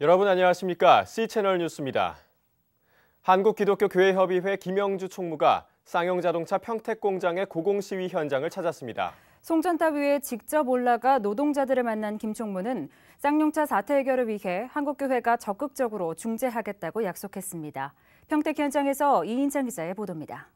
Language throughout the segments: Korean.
여러분 안녕하십니까? C채널 뉴스입니다. 한국기독교교회협의회 김영주 총무가 쌍용자동차 평택공장의 고공시위 현장을 찾았습니다. 송전탑 위에 직접 올라가 노동자들을 만난 김 총무는 쌍용차 사태 해결을 위해 한국교회가 적극적으로 중재하겠다고 약속했습니다. 평택 현장에서 이인창 기자의 보도입니다.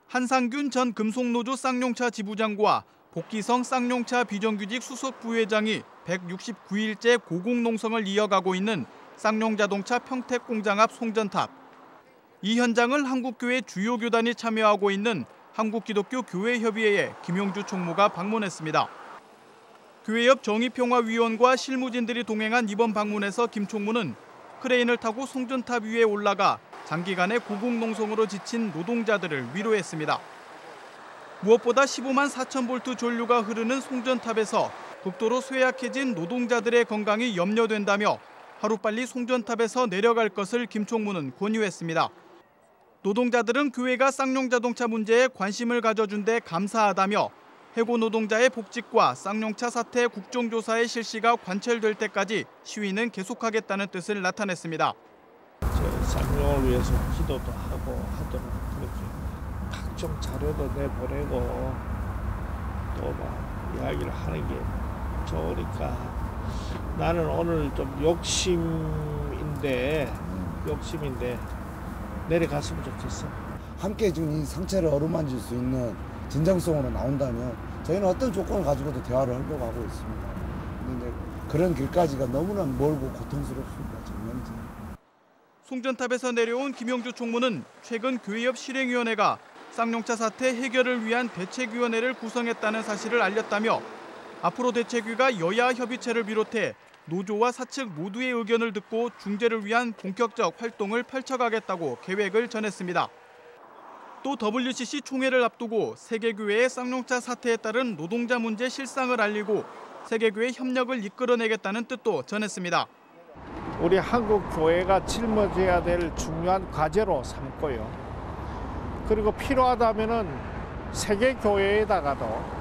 한상균 전 금속노조 쌍용차 지부장과 복기성 쌍용차 비정규직 수석 부회장이 169일째 고공농성을 이어가고 있는 쌍용자동차 평택공장 앞 송전탑. 이 현장을 한국교회 주요 교단이 참여하고 있는 한국기독교교회협의회에 김용주 총무가 방문했습니다. 교회 옆 정의평화위원과 실무진들이 동행한 이번 방문에서 김 총무는 크레인을 타고 송전탑 위에 올라가 장기간의 고공농성으로 지친 노동자들을 위로했습니다. 무엇보다 15만 4천 볼트 전류가 흐르는 송전탑에서 극도로 쇠약해진 노동자들의 건강이 염려된다며 하루빨리 송전탑에서 내려갈 것을 김 총무는 권유했습니다. 노동자들은 교회가 쌍용자동차 문제에 관심을 가져준 데 감사하다며 해고 노동자의 복직과 쌍용차 사태 국정조사의 실시가 관철될 때까지 시위는 계속하겠다는 뜻을 나타냈습니다. 쌍용을 위해서 기도도 하고 하도록 그렇게 각종 자료도 내보내고 또 막 이야기를 하는 게 좋으니까 나는 오늘 좀 욕심인데 내려갔으면 좋겠어. 함께 지금 이 상처를 어루만질 수 있는 진정성으로 나온다면 저희는 어떤 조건을 가지고도 대화를 하려고 하고 있습니다. 그런데 그런 길까지가 너무나 멀고 고통스럽습니다. 정말이죠. 송전탑에서 내려온 김영주 총무는 최근 교회 옆 실행위원회가 쌍용차 사태 해결을 위한 대책위원회를 구성했다는 사실을 알렸다며 앞으로 대책위가 여야 협의체를 비롯해 노조와 사측 모두의 의견을 듣고 중재를 위한 본격적 활동을 펼쳐가겠다고 계획을 전했습니다. 또 WCC 총회를 앞두고 세계교회의 쌍용차 사태에 따른 노동자 문제 실상을 알리고 세계교회 협력을 이끌어내겠다는 뜻도 전했습니다. 우리 한국 교회가 짊어져야 될 중요한 과제로 삼고요. 그리고 필요하다면은 세계 교회에다가도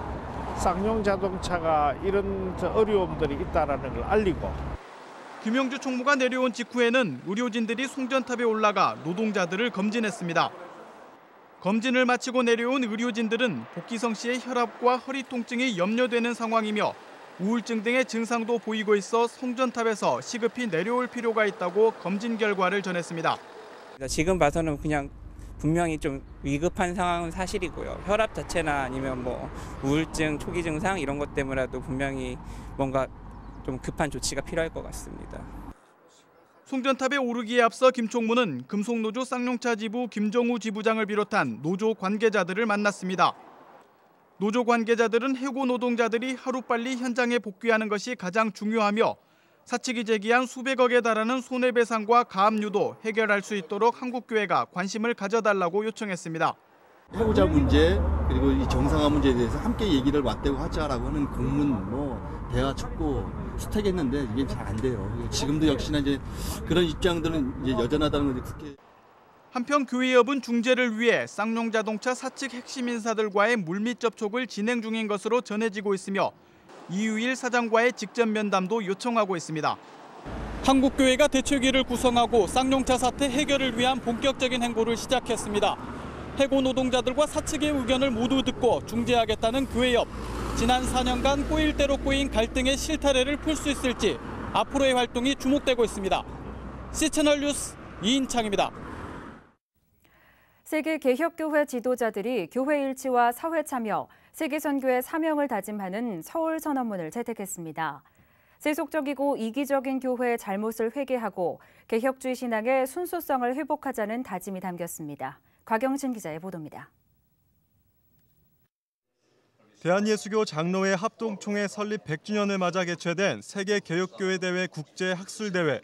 쌍용자동차가 이런 어려움들이 있다라는 걸 알리고. 김영주 총무가 내려온 직후에는 의료진들이 송전탑에 올라가 노동자들을 검진했습니다. 검진을 마치고 내려온 의료진들은 복기성 씨의 혈압과 허리 통증이 염려되는 상황이며 우울증 등의 증상도 보이고 있어 송전탑에서 시급히 내려올 필요가 있다고 검진 결과를 전했습니다. 지금 봐서는 그냥 분명히 좀 위급한 상황은 사실이고요. 혈압 자체나 아니면 뭐 우울증 초기 증상 이런 것 때문에라도 분명히 뭔가 좀 급한 조치가 필요할 것 같습니다. 송전탑에 오르기에 앞서 김 총무는 금속노조 쌍용차 지부 김정우 지부장을 비롯한 노조 관계자들을 만났습니다. 노조 관계자들은 해고 노동자들이 하루빨리 현장에 복귀하는 것이 가장 중요하며 사측이 제기한 수백억에 달하는 손해배상과 가압류도 해결할 수 있도록 한국교회가 관심을 가져달라고 요청했습니다. 해고자 문제 그리고 이 정상화 문제에 대해서 함께 얘기를 맞대고 하자라고 하는 공문, 대화 촉구 수택했는데 이게 잘 안 돼요. 지금도 역시나 이제 그런 입장들은 이제 여전하다는 거지 국회. 한편 교회협은 중재를 위해 쌍용자동차 사측 핵심 인사들과의 물밑 접촉을 진행 중인 것으로 전해지고 있으며 이유일 사장과의 직접 면담도 요청하고 있습니다. 한국교회가 대책위를 구성하고 쌍용차 사태 해결을 위한 본격적인 행보를 시작했습니다. 해고 노동자들과 사측의 의견을 모두 듣고 중재하겠다는 교회협. 지난 4년간 꼬일 대로 꼬인 갈등의 실타래를 풀 수 있을지 앞으로의 활동이 주목되고 있습니다. C채널 뉴스 이인창입니다. 세계개혁교회 지도자들이 교회 일치와 사회 참여, 세계선교의 사명을 다짐하는 서울 선언문을 채택했습니다. 세속적이고 이기적인 교회의 잘못을 회개하고 개혁주의 신앙의 순수성을 회복하자는 다짐이 담겼습니다. 곽영진 기자의 보도입니다. 대한예수교 장로회 합동총회 설립 100주년을 맞아 개최된 세계개혁교회 대회 국제학술대회.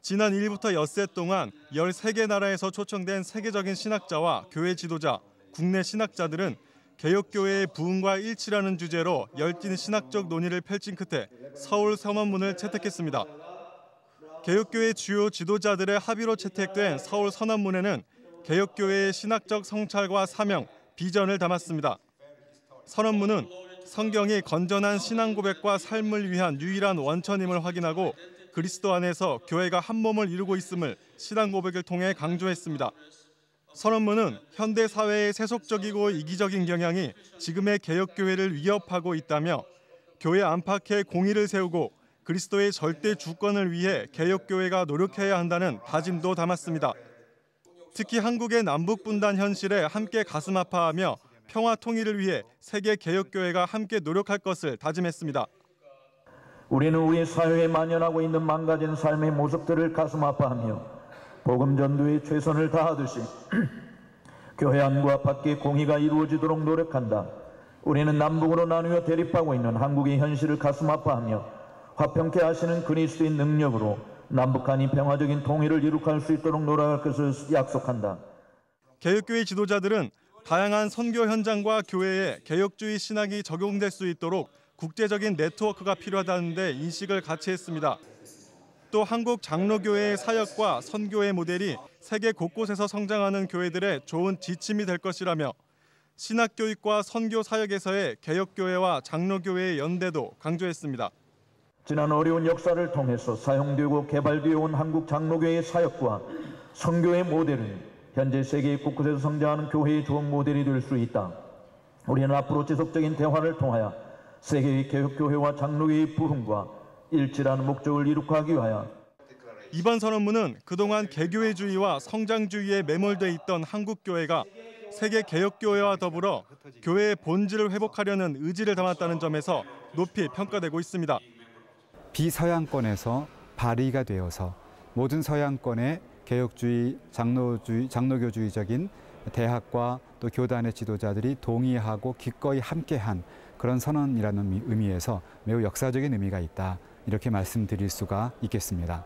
지난 1일부터 엿새 동안 13개 나라에서 초청된 세계적인 신학자와 교회 지도자, 국내 신학자들은 개혁교회의 부흥과 일치라는 주제로 열띤 신학적 논의를 펼친 끝에 서울 선언문을 채택했습니다. 개혁교회 주요 지도자들의 합의로 채택된 서울 선언문에는 개혁교회의 신학적 성찰과 사명, 비전을 담았습니다. 선언문은 성경이 건전한 신앙 고백과 삶을 위한 유일한 원천임을 확인하고 그리스도 안에서 교회가 한 몸을 이루고 있음을 신앙 고백을 통해 강조했습니다. 선언문은 현대 사회의 세속적이고 이기적인 경향이 지금의 개혁교회를 위협하고 있다며 교회 안팎에 공의를 세우고 그리스도의 절대 주권을 위해 개혁교회가 노력해야 한다는 다짐도 담았습니다. 특히 한국의 남북분단 현실에 함께 가슴 아파하며 평화 통일을 위해 세계 개혁교회가 함께 노력할 것을 다짐했습니다. 우리는 우리 사회에 만연하고 있는 망가진 삶의 모습들을 가슴 아파하며 복음 전도에 최선을 다하듯이 교회 안과 밖의 공의가 이루어지도록 노력한다. 우리는 남북으로 나누어 대립하고 있는 한국의 현실을 가슴 아파하며 화평케 하시는 그리스도의 능력으로 남북 간이 평화적인 통일을 이룩할 수 있도록 노력할 것을 약속한다. 개혁교회 지도자들은 다양한 선교 현장과 교회에 개혁주의 신학이 적용될 수 있도록 국제적인 네트워크가 필요하다는 데 인식을 같이 했습니다. 또 한국 장로교회의 사역과 선교의 모델이 세계 곳곳에서 성장하는 교회들의 좋은 지침이 될 것이라며 신학교육과 선교 사역에서의 개혁교회와 장로교회의 연대도 강조했습니다. 지난 어려운 역사를 통해서 사용되고 개발되어 온 한국 장로교회의 사역과 선교의 모델은 현재 세계 곳곳에서 성장하는 교회의 좋은 모델이 될 수 있다. 우리는 앞으로 지속적인 대화를 통하여 세계의 개혁교회와 장로교회의 부흥과 일치라는 목적을 이룩하기 위하여 이번 선언문은 그동안 개교회주의와 성장주의에 매몰돼 있던 한국교회가 세계 개혁교회와 더불어 교회의 본질을 회복하려는 의지를 담았다는 점에서 높이 평가되고 있습니다. 비서양권에서 발의가 되어서 모든 서양권의 개혁주의, 장로교주의적인 대학과 또 교단의 지도자들이 동의하고 기꺼이 함께한 그런 선언이라는 의미에서 매우 역사적인 의미가 있다. 이렇게 말씀드릴 수가 있겠습니다.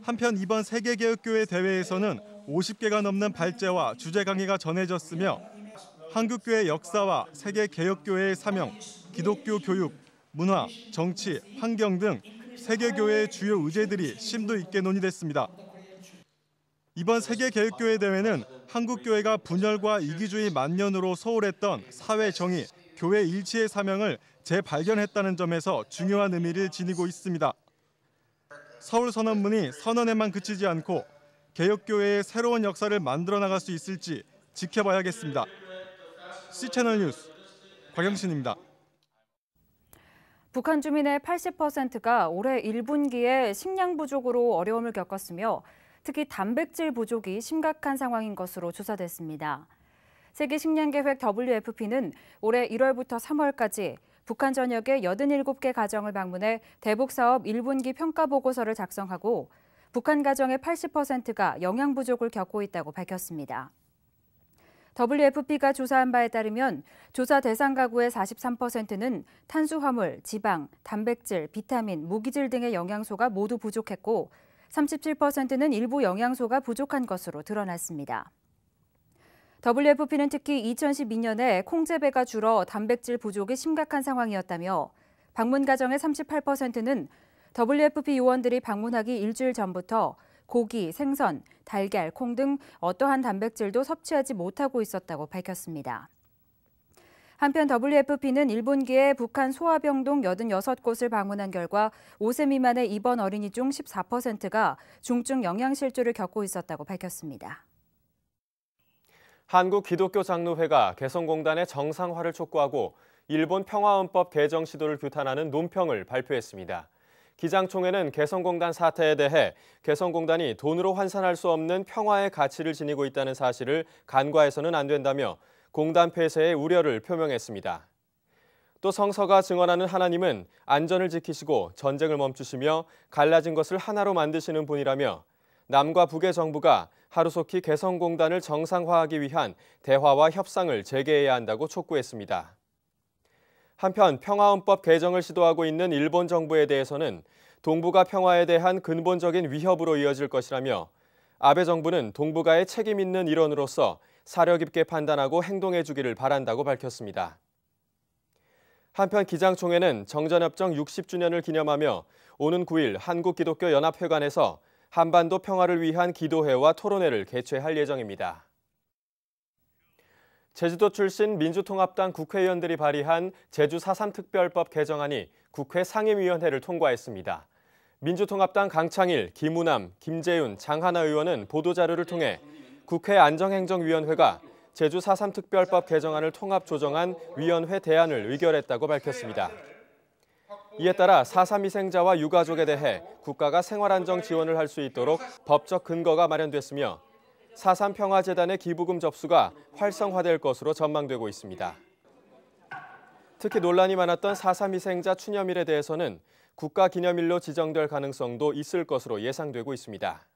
한편 이번 세계개혁교회 대회에서는 50개가 넘는 발제와 주제 강의가 전해졌으며 한국교회 역사와 세계개혁교회의 사명, 기독교 교육, 문화, 정치, 환경 등 세계교회의 주요 의제들이 심도 있게 논의됐습니다. 이번 세계개혁교회 대회는 한국교회가 분열과 이기주의 만년으로 소홀했던 사회 정의, 교회 일치의 사명을 재발견했다는 점에서 중요한 의미를 지니고 있습니다. 서울 선언문이 선언에만 그치지 않고 개혁교회의 새로운 역사를 만들어 나갈 수 있을지 지켜봐야겠습니다. C채널 뉴스 곽영신입니다. 북한 주민의 80%가 올해 1분기에 식량 부족으로 어려움을 겪었으며 특히 단백질 부족이 심각한 상황인 것으로 조사됐습니다. 세계식량계획 WFP는 올해 1월부터 3월까지 북한 전역의 87개 가정을 방문해 대북사업 1분기 평가보고서를 작성하고 북한 가정의 80%가 영양 부족을 겪고 있다고 밝혔습니다. WFP가 조사한 바에 따르면 조사 대상 가구의 43%는 탄수화물, 지방, 단백질, 비타민, 무기질 등의 영양소가 모두 부족했고 37%는 일부 영양소가 부족한 것으로 드러났습니다. WFP는 특히 2012년에 콩재배가 줄어 단백질 부족이 심각한 상황이었다며 방문 가정의 38%는 WFP 요원들이 방문하기 일주일 전부터 고기, 생선, 달걀, 콩 등 어떠한 단백질도 섭취하지 못하고 있었다고 밝혔습니다. 한편 WFP는 1분기에 북한 소아병동 86곳을 방문한 결과 5세 미만의 입원 어린이 중 14%가 중증 영양실조를 겪고 있었다고 밝혔습니다. 한국기독교장로회가 개성공단의 정상화를 촉구하고 일본 평화헌법 개정 시도를 규탄하는 논평을 발표했습니다. 기장총회는 개성공단 사태에 대해 개성공단이 돈으로 환산할 수 없는 평화의 가치를 지니고 있다는 사실을 간과해서는 안 된다며 공단 폐쇄의 우려를 표명했습니다. 또 성서가 증언하는 하나님은 안전을 지키시고 전쟁을 멈추시며 갈라진 것을 하나로 만드시는 분이라며 남과 북의 정부가 하루속히 개성공단을 정상화하기 위한 대화와 협상을 재개해야 한다고 촉구했습니다. 한편 평화헌법 개정을 시도하고 있는 일본 정부에 대해서는 동북아 평화에 대한 근본적인 위협으로 이어질 것이라며 아베 정부는 동북아의 책임 있는 일원으로서 사려 깊게 판단하고 행동해 주기를 바란다고 밝혔습니다. 한편 기장총회는 정전협정 60주년을 기념하며 오는 9일 한국기독교연합회관에서 한반도 평화를 위한 기도회와 토론회를 개최할 예정입니다. 제주도 출신 민주통합당 국회의원들이 발의한 제주 4.3 특별법 개정안이 국회 상임위원회를 통과했습니다. 민주통합당 강창일, 김우남, 김재윤, 장하나 의원은 보도자료를 통해 국회 안정행정위원회가 제주 4.3 특별법 개정안을 통합 조정한 위원회 대안을 의결했다고 밝혔습니다. 이에 따라 4.3 희생자와 유가족에 대해 국가가 생활안정 지원을 할 수 있도록 법적 근거가 마련됐으며 4.3 평화재단의 기부금 접수가 활성화될 것으로 전망되고 있습니다. 특히 논란이 많았던 4.3 희생자 추념일에 대해서는 국가기념일로 지정될 가능성도 있을 것으로 예상되고 있습니다.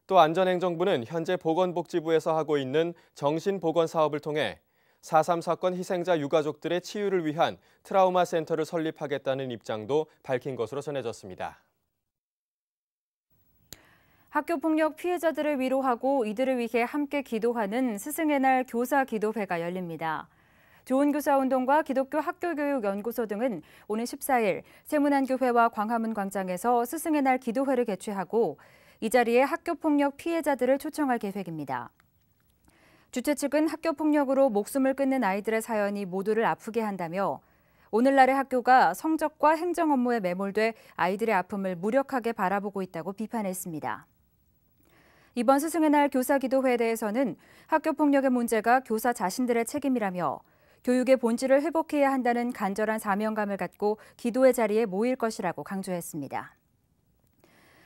또 안전행정부는 현재 보건복지부에서 하고 있는 정신보건 사업을 통해 4.3 사건 희생자 유가족들의 치유를 위한 트라우마 센터를 설립하겠다는 입장도 밝힌 것으로 전해졌습니다. 학교폭력 피해자들을 위로하고 이들을 위해 함께 기도하는 스승의 날 교사 기도회가 열립니다. 좋은교사운동과 기독교 학교교육연구소 등은 오는 14일 세문안교회와 광화문 광장에서 스승의 날 기도회를 개최하고 이 자리에 학교폭력 피해자들을 초청할 계획입니다. 주최 측은 학교폭력으로 목숨을 끊는 아이들의 사연이 모두를 아프게 한다며 오늘날의 학교가 성적과 행정 업무에 매몰돼 아이들의 아픔을 무력하게 바라보고 있다고 비판했습니다. 이번 스승의 날 교사 기도회에 대해서는 학교폭력의 문제가 교사 자신들의 책임이라며 교육의 본질을 회복해야 한다는 간절한 사명감을 갖고 기도의 자리에 모일 것이라고 강조했습니다.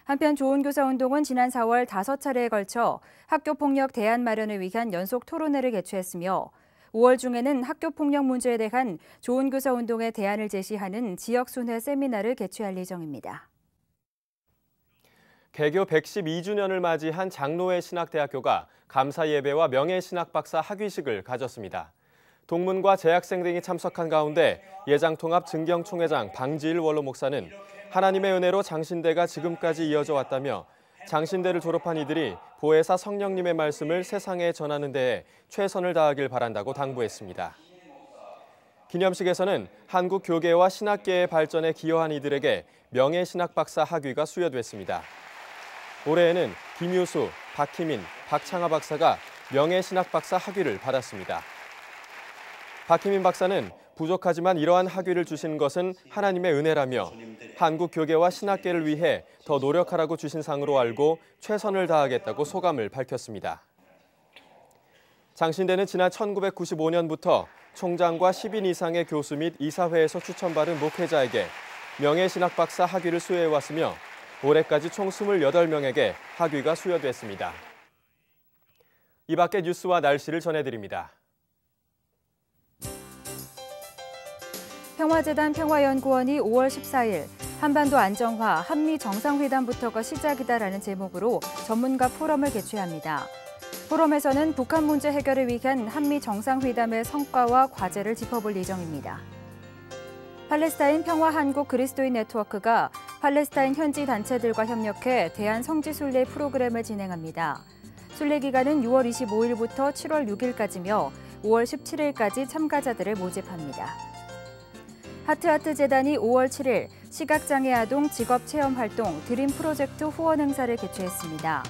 한편 좋은교사운동은 지난 4월 5차례에 걸쳐 학교폭력 대안 마련을 위한 연속 토론회를 개최했으며 5월 중에는 학교폭력 문제에 대한 좋은교사운동의 대안을 제시하는 지역순회 세미나를 개최할 예정입니다. 개교 112주년을 맞이한 장로회 신학대학교가 감사 예배와 명예신학박사 학위식을 가졌습니다. 동문과 재학생 등이 참석한 가운데 예장통합 증경총회장 방지일 원로 목사는 하나님의 은혜로 장신대가 지금까지 이어져 왔다며 장신대를 졸업한 이들이 보혜사 성령님의 말씀을 세상에 전하는 데에 최선을 다하길 바란다고 당부했습니다. 기념식에서는 한국 교계와 신학계의 발전에 기여한 이들에게 명예신학박사 학위가 수여됐습니다. 올해에는 김유수, 박희민, 박창하 박사가 명예신학박사 학위를 받았습니다. 박희민 박사는 부족하지만 이러한 학위를 주신 것은 하나님의 은혜라며 한국 교계와 신학계를 위해 더 노력하라고 주신 상으로 알고 최선을 다하겠다고 소감을 밝혔습니다. 장신대는 지난 1995년부터 총장과 10인 이상의 교수 및 이사회에서 추천받은 목회자에게 명예신학박사 학위를 수여해왔으며 올해까지 총 28명에게 학위가 수여됐습니다. 이 밖의 뉴스와 날씨를 전해드립니다. 평화재단 평화연구원이 5월 14일 한반도 안정화, 한미 정상회담부터가 시작이다라는 제목으로 전문가 포럼을 개최합니다. 포럼에서는 북한 문제 해결을 위한 한미 정상회담의 성과와 과제를 짚어볼 예정입니다. 팔레스타인 평화한국 그리스도인 네트워크가 팔레스타인 현지 단체들과 협력해 대한 성지순례 프로그램을 진행합니다. 순례 기간은 6월 25일부터 7월 6일까지며 5월 17일까지 참가자들을 모집합니다. 하트하트 재단이 5월 7일 시각장애 아동 직업체험활동 드림 프로젝트 후원 행사를 개최했습니다.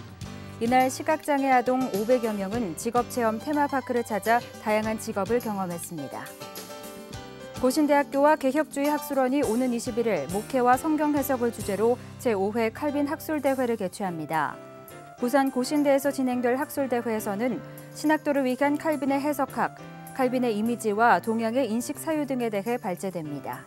이날 시각장애 아동 500여 명은 직업체험 테마파크를 찾아 다양한 직업을 경험했습니다. 고신대학교와 개혁주의 학술원이 오는 21일 목회와 성경 해석을 주제로 제5회 칼빈 학술대회를 개최합니다. 부산 고신대에서 진행될 학술대회에서는 신학도를 위한 칼빈의 해석학, 칼빈의 이미지와 동양의 인식 사유 등에 대해 발제됩니다.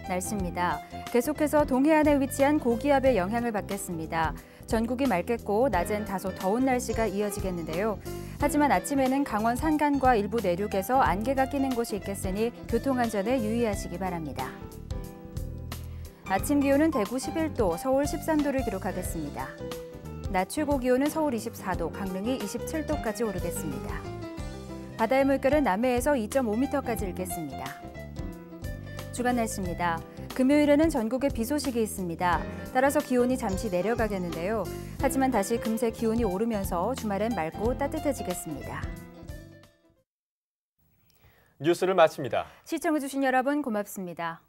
날씨입니다. 계속해서 동해안에 위치한 고기압의 영향을 받겠습니다. 전국이 맑겠고 낮엔 다소 더운 날씨가 이어지겠는데요. 하지만 아침에는 강원 산간과 일부 내륙에서 안개가 끼는 곳이 있겠으니 교통안전에 유의하시기 바랍니다. 아침 기온은 대구 11도, 서울 13도를 기록하겠습니다. 낮 최고 기온은 서울 24도, 강릉이 27도까지 오르겠습니다. 바다의 물결은 남해에서 2.5m까지 일겠습니다. 주간 날씨입니다. 금요일에는 전국에 비 소식이 있습니다. 따라서 기온이 잠시 내려가겠는데요. 하지만 다시 금세 기온이 오르면서 주말엔 맑고 따뜻해지겠습니다. 뉴스를 마칩니다. 시청해주신 여러분 고맙습니다.